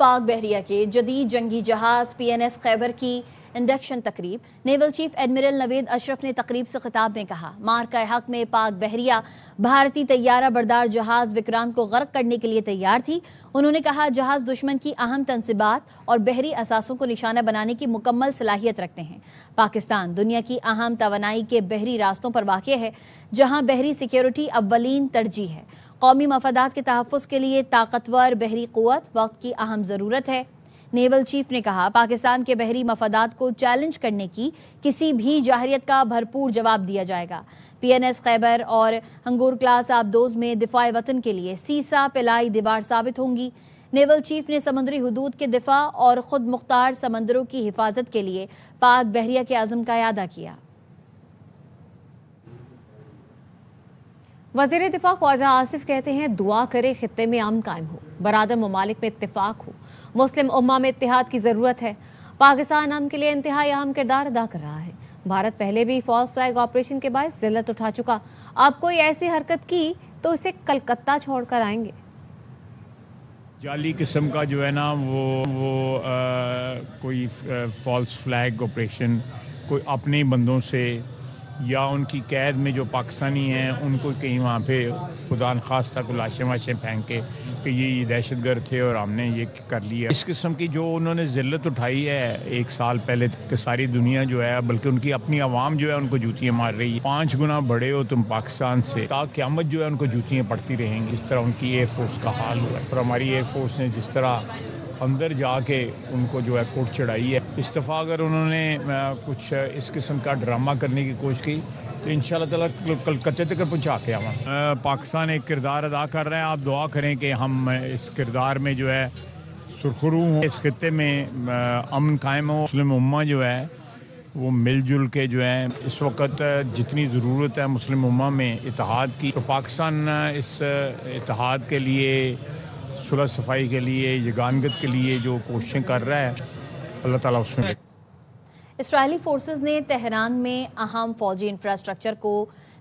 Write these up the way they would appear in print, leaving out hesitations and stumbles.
پاک بحریہ کے جدید جنگی جہاز PNS خیبر کی انڈکشن تقریب۔ نیول چیف ایڈمرل نوید اشرف نے تقریب سے خطاب میں کہا، معرکہ حق میں پاک بحریہ بھارتی طیارہ بردار جہاز وکرانت کو غرق کرنے کے لیے تیار تھی۔ انہوں نے کہا جہاز دشمن کی اہم تنصیبات اور بحری اثاثوں کو نشانہ بنانے کی مکمل صلاحیت رکھتے ہیں۔ پاکستان دنیا کی اہم توانائی کے بحری راستوں پر واقع ہے، جہاں بحری سیکیورٹی اولین ترجیح ہے۔ قومی مفادات کے تحفظ کے لیے طاقتور بحری قوت وقت کی اہم ضرورت ہے۔ نیول چیف نے کہا پاکستان کے بحری مفادات کو چیلنج کرنے کی کسی بھی جارحیت کا بھرپور جواب دیا جائے گا۔ PNS خیبر اور ہنگور کلاس آبدوز میں دفاع وطن کے لیے سیسا پلائی دیوار ثابت ہوں گی۔ نیول چیف نے سمندری حدود کے دفاع اور خود مختار سمندروں کی حفاظت کے لیے پاک بحریہ کے عزم کا اعادہ کیا۔ وزیر دفاع خواجہ آصف کہتے ہیں دعا کرے خطے میں امن قائم ہو، برادر ممالک میں اتفاق ہو، مسلم امہ میں اتحاد کی ضرورت ہے۔ پاکستان امن کے لیے انتہائی اہم کردار ادا کر رہا ہے۔ بھارت پہلے بھی فالس فلیگ آپریشن کے باعث ذلت اٹھا چکا، اب کوئی ایسی حرکت کی تو اسے کلکتہ چھوڑ کر آئیں گے۔ جعلی قسم کا جو ہے نا وہ کوئی فالس فلیگ آپریشن کوئی اپنے بندوں سے یا ان کی قید میں جو پاکستانی ہیں ان کو کہیں وہاں پہ خدا نخواستہ کو لاشیں واشیں پھینک کے کہ یہ دہشت گرد تھے اور ہم نے یہ کر لیا۔ اس قسم کی جو انہوں نے ذلت اٹھائی ہے ایک سال پہلے کہ ساری دنیا جو ہے بلکہ ان کی اپنی عوام جو ہے ان کو جوتیاں مار رہی ہے۔ 5 گنا بڑے ہو تم پاکستان سے، تا قیامت جو ہے ان کو جوتیاں پڑتی رہیں گی۔ اس طرح ان کی ایئر فورس کا حال ہوا ہے اور ہماری ایئر فورس نے جس طرح اندر جا کے ان کو جو ہے کوٹ چڑھائی ہے۔ استفاق اگر انہوں نے کچھ اس قسم کا ڈرامہ کرنے کی کوشش کی تو انشاءاللہ تعالیٰ کلکتے تک پہنچا کے آواں۔ پاکستان ایک کردار ادا کر رہے ہیں، آپ دعا کریں کہ ہم اس کردار میں جو ہے سرخرو ہوں، اس خطے میں امن قائم ہو، مسلم امہ جو ہے وہ مل جل کے جو ہے اس وقت جتنی ضرورت ہے مسلم امہ میں اتحاد کی، تو پاکستان اس اتحاد کے لیے، صلح صفائی کے لیے، یگانگت کے لیے جو کوششیں کر رہا ہے اللہ تعالیٰ اس میں۔ اسرائیلی فورسز نے تہران میں اہم فوجی انفراسٹرکچر کو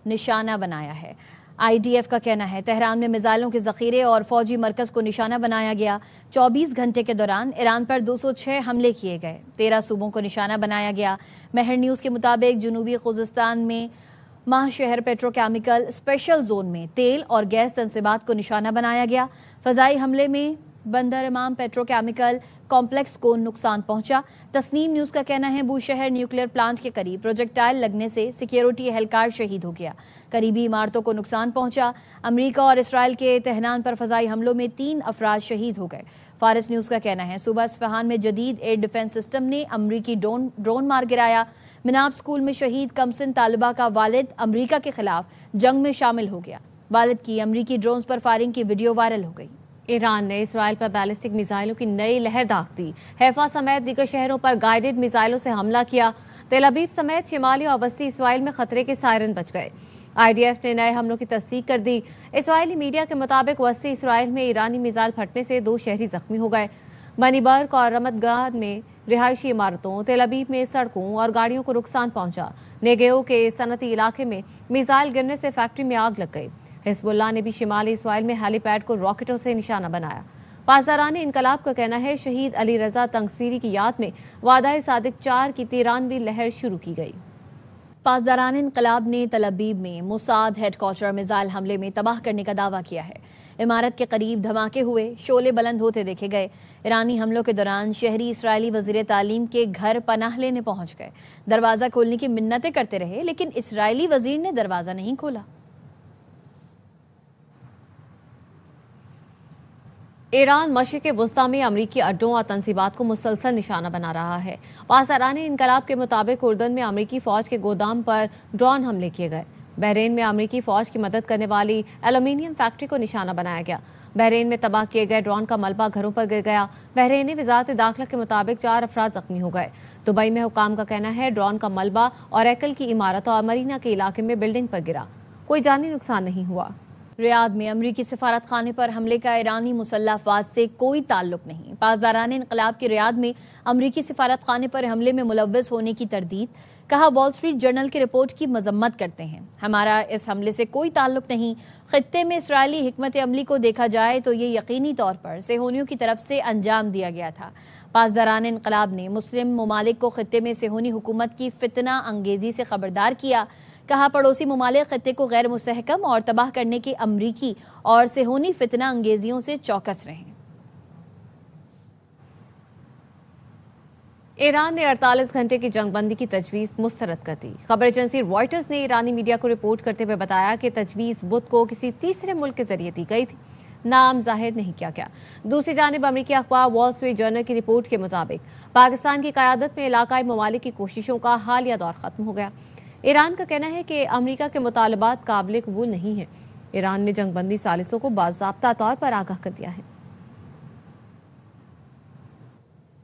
نشانہ بنایا ہے۔ IDF کا کہنا ہے تہران میں میزائلوں کے ذخیرے اور فوجی مرکز کو نشانہ بنایا گیا۔ 24 گھنٹے کے دوران ایران پر 206 حملے کیے گئے، 13 صوبوں کو نشانہ بنایا گیا۔ مہر نیوز کے مطابق جنوبی خوزستان میں ماہ شہر پیٹرو کیمیکل اسپیشل زون میں تیل اور گیس تنصیبات کو نشانہ بنایا گیا۔ فضائی حملے میں بندر امام پیٹرو کیمیکل کمپلیکس کو نقصان پہنچا۔ تسنیم نیوز کا کہنا ہے بوشہر نیوکلیئر پلانٹ کے قریب پروجیکٹائل لگنے سے سیکیورٹی اہلکار شہید ہو گیا، قریبی عمارتوں کو نقصان پہنچا۔ امریکہ اور اسرائیل کے تہران پر فضائی حملوں میں 3 افراد شہید ہو گئے۔ فارس نیوز کا کہنا ہے صوبہ اصفہان میں جدید ایئر ڈیفنس سسٹم نے امریکی ڈرون مار گرایا۔ مناب اسکول میں شہید کمسن طالبہ کا والد امریکہ کے خلاف جنگ میں شامل ہو گیا، والد کی امریکی ڈرونز پر فائرنگ کی ویڈیو وائرل ہو گئی۔ ایران نے اسرائیل پر بیلسٹک میزائلوں کی نئی لہر داغ دی، حیفا سمیت دیگر شہروں پر گائیڈڈ میزائلوں سے حملہ کیا۔ تل ابیب سمیت شمالی اور وسطی اسرائیل میں خطرے کے سائرن بج گئے۔ IDF نے نئے حملوں کی تصدیق کر دی۔ اسرائیلی میڈیا کے مطابق وسطی اسرائیل میں ایرانی میزائل پھٹنے سے 2 شہری زخمی ہو گئے۔ بنی برق اور رمت گاہ میں رہائشی عمارتوں، تل ابیب میں سڑکوں اور گاڑیوں کو نقصان پہنچا۔ نیگیو کے صنعتی علاقے میں میزائل گرنے سے فیکٹری میں آگ لگ گئی۔ حزب اللہ نے بھی شمالی اسرائیل میں ہیلی پیڈ کو راکٹوں سے نشانہ بنایا۔ پاسداران انقلاب کا کہنا ہے شہید علی رضا تنگسیری کی یاد میں وعدہ صادق 4 کی 93ویں لہر شروع کی گئی۔ پاسداران انقلاب نے تل ابیب میں موساد ہیڈ کوارٹر میزائل حملے میں تباہ کرنے کا دعویٰ کیا ہے۔ عمارت کے قریب دھماکے ہوئے، شعلے بلند ہوتے دیکھے گئے۔ ایرانی حملوں کے دوران شہری اسرائیلی وزیر تعلیم کے گھر پناہ لینے پہنچ گئے، دروازہ کھولنے کی منتیں کرتے رہے لیکن اسرائیلی وزیر نے دروازہ نہیں کھولا۔ ایران مشرق وسطی میں امریکی اڈوں اور تنصیبات کو مسلسل نشانہ بنا رہا ہے۔ پاسداران انقلاب کے مطابق اردن میں امریکی فوج کے گودام پر ڈرون حملے کیے گئے۔ بحرین میں امریکی فوج کی مدد کرنے والی ایلومینیم فیکٹری کو نشانہ بنایا گیا۔ بحرین میں تباہ کیے گئے ڈرون کا ملبہ گھروں پر گر گیا۔ بحرینی وزارت داخلہ کے مطابق 4 افراد زخمی ہو گئے۔ دبئی میں حکام کا کہنا ہے ڈرون کا ملبہ اور ایکل کی عمارت اور مرینا کے علاقے میں بلڈنگ پر گرا، کوئی جانی نقصان نہیں ہوا۔ ریاض میں امریکی سفارت خانے پر حملے کا ایرانی مسلح افواج سے کوئی تعلق نہیں۔ پاسداران انقلاب کی ریاض میں امریکی سفارت خانے پر حملے میں ملوث ہونے کی تردید کہا وال اسٹریٹ جرنل کی رپورٹ کی مذمت کرتے ہیں، ہمارا اس حملے سے کوئی تعلق نہیں، خطے میں اسرائیلی حکمت عملی کو دیکھا جائے تو یہ یقینی طور پر صہیونیوں کی طرف سے انجام دیا گیا تھا۔ پاسداران انقلاب نے مسلم ممالک کو خطے میں صہیونی حکومت کی فتنہ انگیزی سے خبردار کیا، کہا پڑوسی ممالک خطے کو غیر مستحکم اور تباہ کرنے کی امریکی اور صہیونی فتنہ انگیزیوں سے چوکس رہیں۔ ایران نے 48 گھنٹے کی جنگ بندی کی تجویز مسترد کر دی۔ خبر ایجنسی رائٹرز نے ایرانی میڈیا کو رپورٹ کرتے ہوئے بتایا کہ تجویز بدھ کو کسی تیسرے ملک کے ذریعے دی گئی تھی، نام ظاہر نہیں کیا گیا۔ دوسری جانب امریکی اخبار وال اسٹریٹ جرنل کی رپورٹ کے مطابق پاکستان کی قیادت میں علاقائی ممالک کی کوششوں کا حالیہ دور ختم ہو گیا۔ ایران کا کہنا ہے کہ امریکہ کے مطالبات قابل قبول نہیں ہیں۔ ایران نے جنگ بندی ثالثوں کو باضابطہ طور پر آگاہ کر دیا ہے۔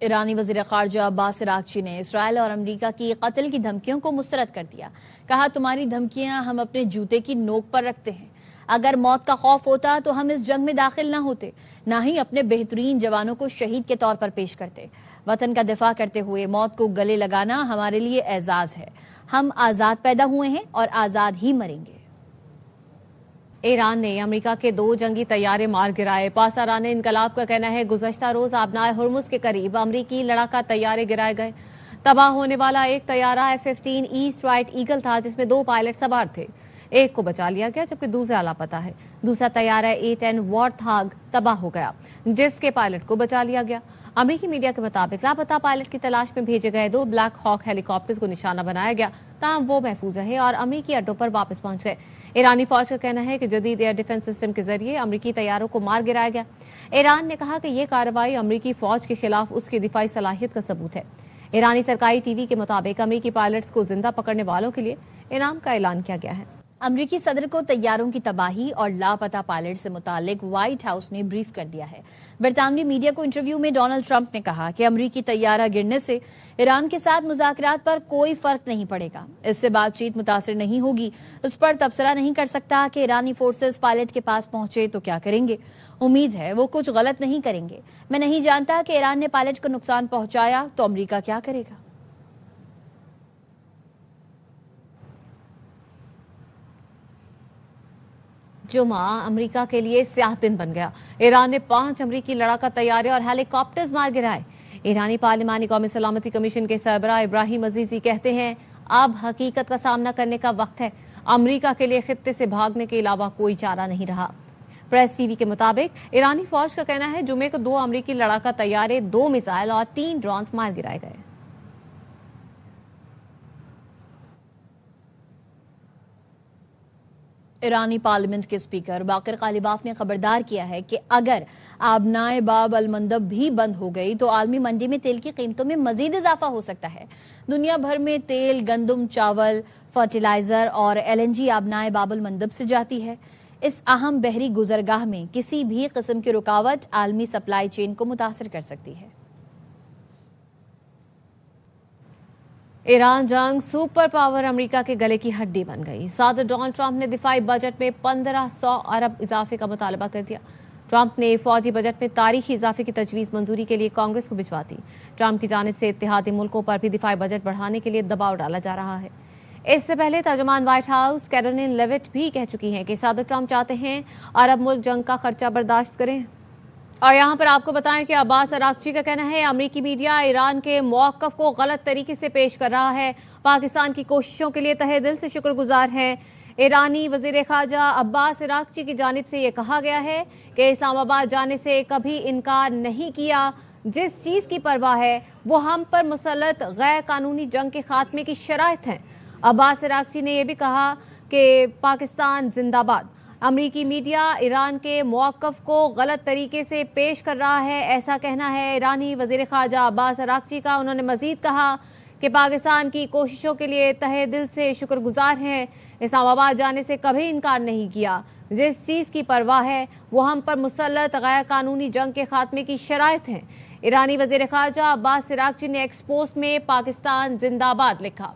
ایرانی وزیر خارجہ عباس عراقچی نے اسرائیل اور امریکہ کی قتل کی دھمکیوں کو مسترد کر دیا، کہا تمہاری دھمکیاں ہم اپنے جوتے کی نوک پر رکھتے ہیں، اگر موت کا خوف ہوتا تو ہم اس جنگ میں داخل نہ ہوتے، نہ ہی اپنے بہترین جوانوں کو شہید کے طور پر پیش کرتے۔ وطن کا دفاع کرتے ہوئے موت کو گلے لگانا ہمارے لیے اعزاز ہے، ہم آزاد پیدا ہوئے ہیں اور آزاد ہی مریں گے۔ ایران نے امریکہ کے 2 جنگی طیارے مار گرائے۔ پاسداران انقلاب کا کہنا ہے گزشتہ روز آبنائے ہرمز کے قریب امریکی لڑاکا طیارے گرائے گئے۔ تباہ ہونے والا ایک طیارہ F-15 ایسٹ رائٹ ایگل تھا جس میں 2 پائلٹ سوار تھے، ایک کو بچا لیا گیا جبکہ دوسرا لاپتہ ہے۔ دوسرا طیارہ A-10 وارتھاگ تباہ ہو گیا جس کے پائلٹ کو بچا لیا گیا۔ امریکی میڈیا کے مطابق لاپتہ پائلٹ کی تلاش میں بھیجے گئے 2 بلیک ہاک ہیلی کاپٹرز کو نشانہ بنایا گیا تاہم وہ محفوظ رہے اور امریکی اڈوں پر واپس پہنچ گئے۔ ایرانی فوج کا کہنا ہے کہ جدید ایئر ڈیفنس سسٹم کے ذریعے امریکی طیاروں کو مار گرایا گیا۔ ایران نے کہا کہ یہ کارروائی امریکی فوج کے خلاف اس کی دفاعی صلاحیت کا ثبوت ہے۔ ایرانی سرکاری ٹی وی کے مطابق امریکی پائلٹس کو زندہ پکڑنے والوں کے لیے انعام کا اعلان کیا گیا ہے۔ امریکی صدر کو طیاروں کی تباہی اور لاپتہ پائلٹ سے متعلق وائٹ ہاؤس نے بریف کر دیا ہے۔ برطانوی میڈیا کو انٹرویو میں ڈونلڈ ٹرمپ نے کہا کہ امریکی طیارہ گرنے سے ایران کے ساتھ مذاکرات پر کوئی فرق نہیں پڑے گا، اس سے بات چیت متاثر نہیں ہوگی، اس پر تبصرہ نہیں کر سکتا کہ ایرانی فورسز پائلٹ کے پاس پہنچے تو کیا کریں گے، امید ہے وہ کچھ غلط نہیں کریں گے، میں نہیں جانتا کہ ایران نے پائلٹ کو نقصان پہنچایا تو امریکہ کیا کرے گا۔ جمعہ امریکہ کے لیے سیاہ دن بن گیا۔ ایران نے 5 امریکی لڑاکا طیارے اور ہیلی کاپٹرز مار گرائے۔ ایرانی پارلیمانی قومی سلامتی کمیشن کے سربراہ ابراہیم عزیزی کہتے ہیں اب حقیقت کا سامنا کرنے کا وقت ہے، امریکہ کے لیے خطے سے بھاگنے کے علاوہ کوئی چارہ نہیں رہا۔ پریس ٹی وی کے مطابق ایرانی فوج کا کہنا ہے جمعے کو 2 امریکی لڑاکا طیارے، 2 میزائل اور 3 ڈرونز مار گرائے گئے۔ ایرانی پارلیمنٹ کے اسپیکر باقر غالباف نے خبردار کیا ہے کہ اگر آبنائے باب المندب بھی بند ہو گئی تو عالمی منڈی میں تیل کی قیمتوں میں مزید اضافہ ہو سکتا ہے۔ دنیا بھر میں تیل، گندم، چاول، فرٹیلائزر اور LNG آبنائے باب المندب سے جاتی ہے۔ اس اہم بحری گزرگاہ میں کسی بھی قسم کی رکاوٹ عالمی سپلائی چین کو متاثر کر سکتی ہے۔ ایران جنگ سپر پاور امریکہ کے گلے کی ہڈی بن گئی۔ صدر ڈونلڈ ٹرمپ نے دفاعی بجٹ میں 1500 ارب اضافے کا مطالبہ کر دیا۔ ٹرمپ نے فوجی بجٹ میں تاریخی اضافے کی تجویز منظوری کے لیے کانگریس کو بھجوا دی۔ ٹرمپ کی جانب سے اتحادی ملکوں پر بھی دفاعی بجٹ بڑھانے کے لیے دباؤ ڈالا جا رہا ہے۔ اس سے پہلے ترجمان وائٹ ہاؤس کیرولین لیوٹ بھی کہہ چکی ہیں کہ صدر ٹرمپ چاہتے ہیں عرب ملک جنگ کا خرچہ برداشت کریں۔ اور یہاں پر آپ کو بتائیں کہ عباس عراقچی کا کہنا ہے امریکی میڈیا ایران کے موقف کو غلط طریقے سے پیش کر رہا ہے، پاکستان کی کوششوں کے لیے تہہ دل سے شکر گزار ہے۔ ایرانی وزیر خارجہ عباس عراقچی کی جانب سے یہ کہا گیا ہے کہ اسلام آباد جانے سے کبھی انکار نہیں کیا، جس چیز کی پرواہ ہے وہ ہم پر مسلط غیر قانونی جنگ کے خاتمے کی شرائط ہیں۔ عباس عراقچی نے یہ بھی کہا کہ پاکستان زندہ باد۔ امریکی میڈیا ایران کے موقف کو غلط طریقے سے پیش کر رہا ہے، ایسا کہنا ہے ایرانی وزیر خارجہ عباس عراقچی کا۔ انہوں نے مزید کہا کہ پاکستان کی کوششوں کے لیے تہہ دل سے شکر گزار ہیں، اسلام آباد جانے سے کبھی انکار نہیں کیا، جس چیز کی پرواہ ہے وہ ہم پر مسلط غیر قانونی جنگ کے خاتمے کی شرائط ہیں۔ ایرانی وزیر خارجہ عباس عراقچی نے ایکس پوسٹ میں پاکستان زندہ باد لکھا۔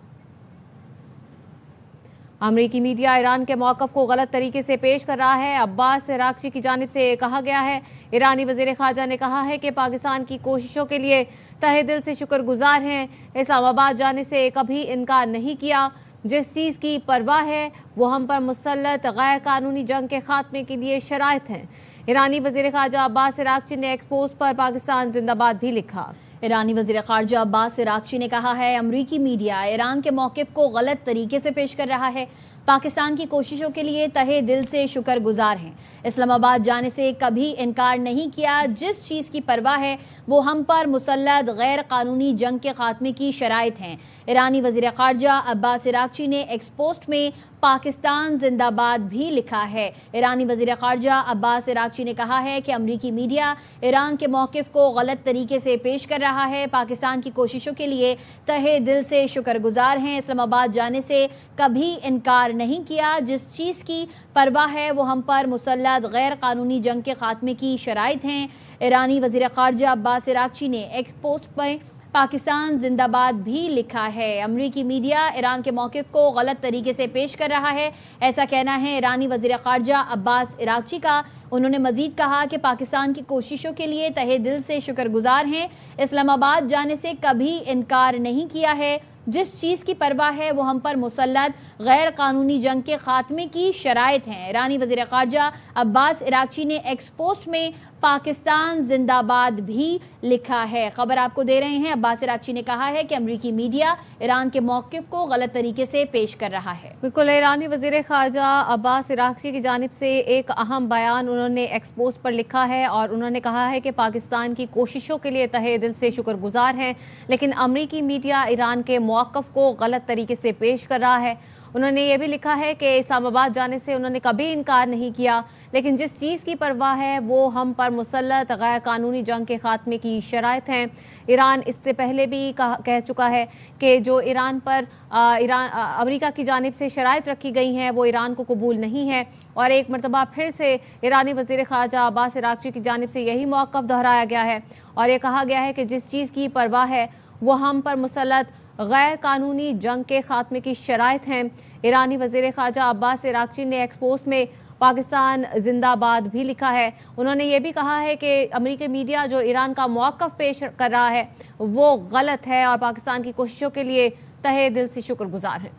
امریکی میڈیا ایران کے موقف کو غلط طریقے سے پیش کر رہا ہے۔ عباس عراقچی کی جانب سے کہا گیا ہے، ایرانی وزیر خارجہ نے کہا ہے کہ پاکستان کی کوششوں کے لیے تہہ دل سے شکر گزار ہیں، اسلام آباد جانے سے کبھی انکار نہیں کیا، جس چیز کی پرواہ ہے وہ ہم پر مسلط غیر قانونی جنگ کے خاتمے کے لیے شرائط ہیں۔ ایرانی وزیر خارجہ عباس عراقچی نے ایکس پوسٹ پر پاکستان زندہ باد بھی لکھا۔ ایرانی وزیر خارجہ عباس عراقچی نے کہا ہے، امریکی میڈیا ایران کے موقف کو غلط طریقے سے پیش کر رہا ہے، پاکستان کی کوششوں کے لیے تہہ دل سے شکر گزار ہیں، اسلام آباد جانے سے کبھی انکار نہیں کیا، جس چیز کی پرواہ ہے وہ ہم پر مسلط غیر قانونی جنگ کے خاتمے کی شرائط ہیں۔ ایرانی وزیر خارجہ عباس عراقچی نے ایکس پوسٹ میں پاکستان زندہ باد بھی لکھا ہے۔ ایرانی وزیر خارجہ عباس عراقچی نے کہا ہے کہ امریکی میڈیا ایران کے موقف کو غلط طریقے سے پیش کر رہا ہے، پاکستان کی کوششوں کے لیے تہہ دل سے شکر گزار ہیں، اسلام آباد جانے سے کبھی انکار نہیں کیا، جس چیز کی پرواہ ہے وہ ہم پر مسلط غیر قانونی جنگ کے خاتمے کی شرائط ہیں۔ ایرانی وزیر خارجہ عباس عراقچی نے ایکس پوسٹ میں پاکستان زندہ باد بھی لکھا ہے۔ امریکی میڈیا ایران کے موقف کو غلط طریقے سے پیش کر رہا ہے، ایسا کہنا ہے ایرانی وزیر خارجہ عباس عراقچی کا۔ انہوں نے مزید کہا کہ پاکستان کی کوششوں کے لیے تہہ دل سے شکر گزار ہیں، اسلام آباد جانے سے کبھی انکار نہیں کیا ہے، جس چیز کی پرواہ ہے وہ ہم پر مسلط غیر قانونی جنگ کے خاتمے کی شرائط ہیں۔ ایرانی وزیر خارجہ عباس عراقچی نے ایکس پوسٹ میں پاکستان زندہ باد بھی لکھا ہے۔ خبر آپ کو دے رہے ہیں، عباس عراقچی نے کہا ہے کہ امریکی میڈیا ایران کے موقف کو غلط طریقے سے پیش کر رہا ہے۔ بالکل، ایرانی وزیر خارجہ عباس عراقچی کی جانب سے ایک اہم بیان انہوں نے ایکس پوسٹ پر لکھا ہے اور انہوں نے کہا ہے کہ پاکستان کی کوششوں کے لیے تہہ دل سے شکر گزار ہیں، لیکن امریکی میڈیا ایران کے موقف کو غلط طریقے سے پیش کر رہا ہے۔ انہوں نے یہ بھی لکھا ہے کہ اسلام آباد جانے سے انہوں نے کبھی انکار نہیں کیا، لیکن جس چیز کی پرواہ ہے وہ ہم پر مسلط غیر قانونی جنگ کے خاتمے کی شرائط ہیں۔ ایران اس سے پہلے بھی کہہ چکا ہے کہ جو ایران پر امریکہ کی جانب سے شرائط رکھی گئی ہیں وہ ایران کو قبول نہیں ہے، اور ایک مرتبہ پھر سے ایرانی وزیر خارجہ عباس عراقچی کی جانب سے یہی موقف دہرایا گیا ہے اور یہ کہا گیا ہے کہ جس چیز کی پرواہ ہے وہ ہم پر مسلط غیر قانونی جنگ کے خاتمے کی شرائط ہیں۔ ایرانی وزیر خارجہ عباس عراقچی نے ایکس پوسٹ میں پاکستان زندہ باد بھی لکھا ہے۔ انہوں نے یہ بھی کہا ہے کہ امریکی میڈیا جو ایران کا موقف پیش کر رہا ہے وہ غلط ہے اور پاکستان کی کوششوں کے لیے تہہ دل سے شکر گزار ہے۔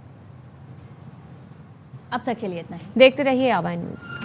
اب تک کے لیے اتنا ہی، دیکھتے رہیے آبائی نیوز۔